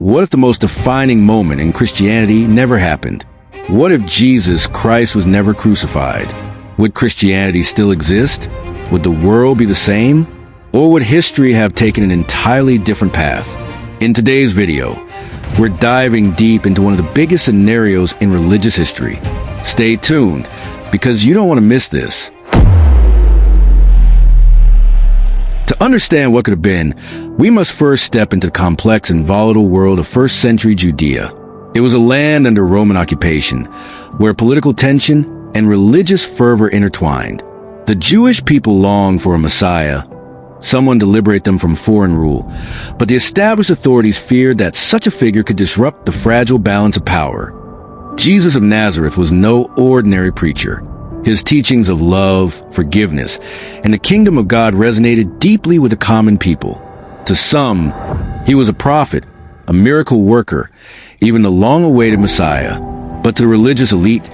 What if the most defining moment in Christianity never happened? What if Jesus Christ was never crucified? Would Christianity still exist? Would the world be the same? Or would history have taken an entirely different path? In today's video, we're diving deep into one of the biggest scenarios in religious history. Stay tuned, because you don't want to miss this. To understand what could have been, we must first step into the complex and volatile world of first-century Judea. It was a land under Roman occupation, where political tension and religious fervor intertwined. The Jewish people longed for a Messiah, someone to liberate them from foreign rule, but the established authorities feared that such a figure could disrupt the fragile balance of power. Jesus of Nazareth was no ordinary preacher. His teachings of love, forgiveness, and the kingdom of God resonated deeply with the common people. To some, he was a prophet, a miracle worker, even the long-awaited Messiah. But to the religious elite,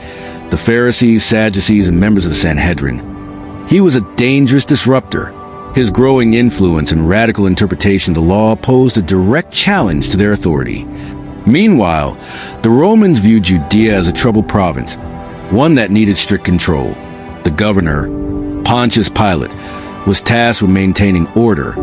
the Pharisees, Sadducees, and members of the Sanhedrin, he was a dangerous disruptor. His growing influence and radical interpretation of the law posed a direct challenge to their authority. Meanwhile, the Romans viewed Judea as a troubled province, one that needed strict control. The governor, Pontius Pilate, was tasked with maintaining order,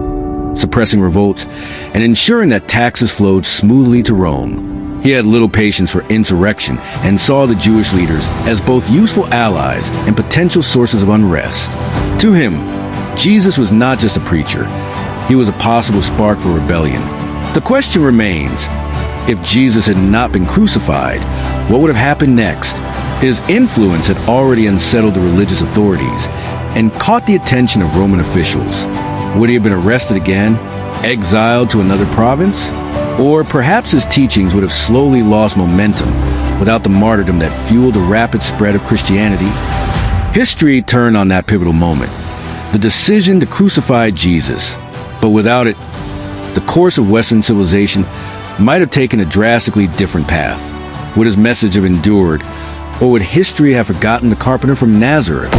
suppressing revolts, and ensuring that taxes flowed smoothly to Rome. He had little patience for insurrection and saw the Jewish leaders as both useful allies and potential sources of unrest. To him, Jesus was not just a preacher. He was a possible spark for rebellion. The question remains, if Jesus had not been crucified, what would have happened next? His influence had already unsettled the religious authorities and caught the attention of Roman officials. Would he have been arrested again, exiled to another province? Or perhaps his teachings would have slowly lost momentum without the martyrdom that fueled the rapid spread of Christianity? History turned on that pivotal moment, the decision to crucify Jesus. But without it, the course of Western civilization might have taken a drastically different path. Would his message have endured? Or would history have forgotten the carpenter from Nazareth?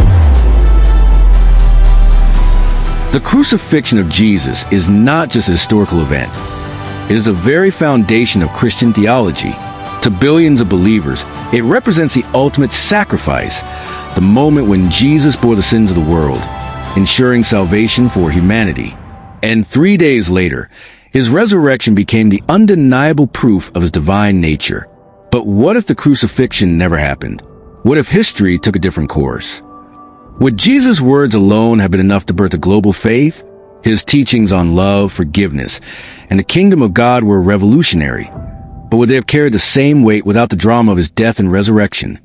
The crucifixion of Jesus is not just a historical event. It is the very foundation of Christian theology. To billions of believers, it represents the ultimate sacrifice, the moment when Jesus bore the sins of the world, ensuring salvation for humanity. And 3 days later, his resurrection became the undeniable proof of his divine nature. But what if the crucifixion never happened? What if history took a different course? Would Jesus' words alone have been enough to birth a global faith? His teachings on love, forgiveness, and the kingdom of God were revolutionary. But would they have carried the same weight without the drama of his death and resurrection?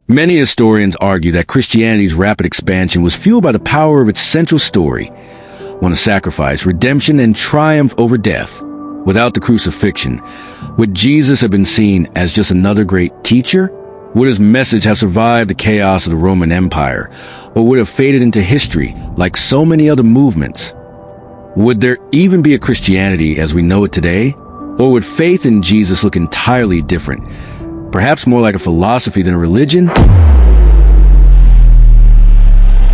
Many historians argue that Christianity's rapid expansion was fueled by the power of its central story, one of sacrifice, redemption, and triumph over death. Without the crucifixion, would Jesus have been seen as just another great teacher? Would his message have survived the chaos of the Roman Empire, or would it have faded into history like so many other movements? Would there even be a Christianity as we know it today? Or would faith in Jesus look entirely different, perhaps more like a philosophy than a religion?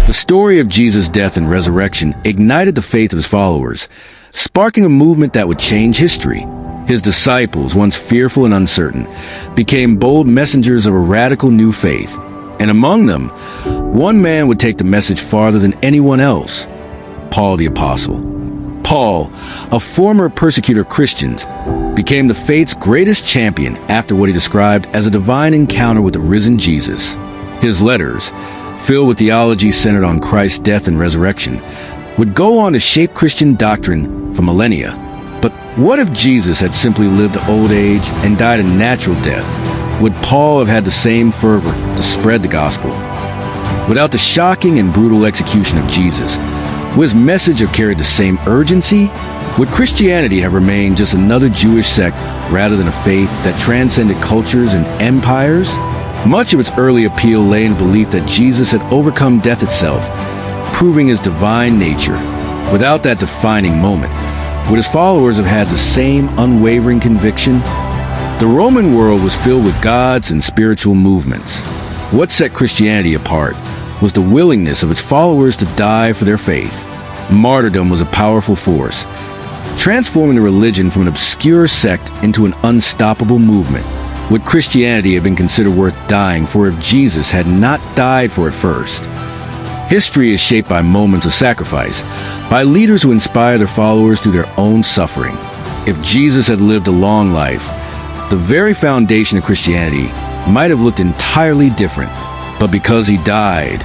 The story of Jesus' death and resurrection ignited the faith of his followers, sparking a movement that would change history. His disciples, once fearful and uncertain, became bold messengers of a radical new faith. And among them, one man would take the message farther than anyone else: Paul the Apostle. Paul, a former persecutor of Christians, became the faith's greatest champion after what he described as a divine encounter with the risen Jesus. His letters, filled with theology centered on Christ's death and resurrection, would go on to shape Christian doctrine for millennia. But what if Jesus had simply lived to old age and died a natural death? Would Paul have had the same fervor to spread the gospel? Without the shocking and brutal execution of Jesus, would his message have carried the same urgency? Would Christianity have remained just another Jewish sect rather than a faith that transcended cultures and empires? Much of its early appeal lay in the belief that Jesus had overcome death itself, proving his divine nature. Without that defining moment, would his followers have had the same unwavering conviction? The Roman world was filled with gods and spiritual movements. What set Christianity apart was the willingness of its followers to die for their faith. Martyrdom was a powerful force. transforming the religion from an obscure sect into an unstoppable movement. Would Christianity have been considered worth dying for if Jesus had not died for it first? History is shaped by moments of sacrifice, by leaders who inspire their followers through their own suffering. If Jesus had lived a long life, the very foundation of Christianity might have looked entirely different. But because he died,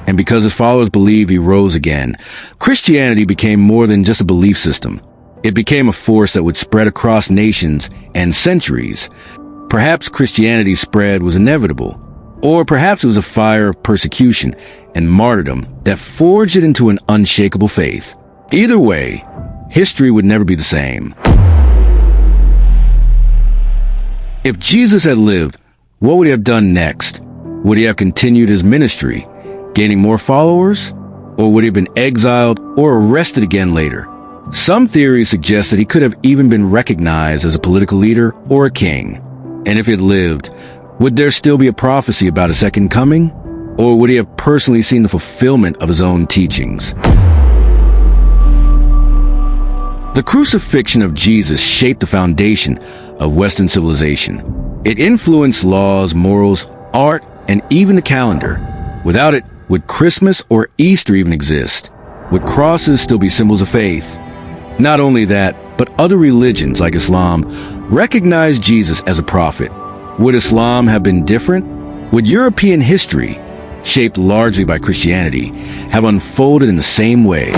and because his followers believe he rose again, Christianity became more than just a belief system. It became a force that would spread across nations and centuries. Perhaps Christianity's spread was inevitable, or perhaps it was a fire of persecution and martyrdom that forged it into an unshakable faith. Either way, history would never be the same. If Jesus had lived, what would he have done next? Would he have continued his ministry, gaining more followers? Or would he have been exiled or arrested again later? Some theories suggest that he could have even been recognized as a political leader or a king. And if he had lived, would there still be a prophecy about a second coming? Or would he have personally seen the fulfillment of his own teachings? The crucifixion of Jesus shaped the foundation of Western civilization. It influenced laws, morals, art, and even the calendar. Without it, would Christmas or Easter even exist? Would crosses still be symbols of faith? Not only that, but other religions like Islam recognize Jesus as a prophet. Would Islam have been different? Would European history, shaped largely by Christianity, have unfolded in the same way?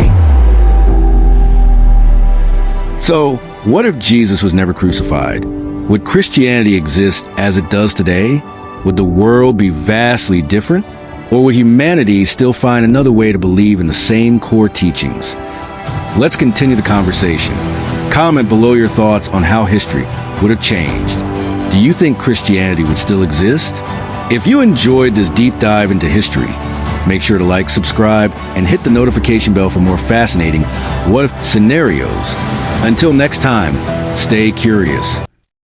So, what if Jesus was never crucified? Would Christianity exist as it does today? Would the world be vastly different? Or would humanity still find another way to believe in the same core teachings? Let's continue the conversation. Comment below your thoughts on how history would have changed. Do you think Christianity would still exist? If you enjoyed this deep dive into history, make sure to like, subscribe, and hit the notification bell for more fascinating what-if scenarios. Until next time, stay curious.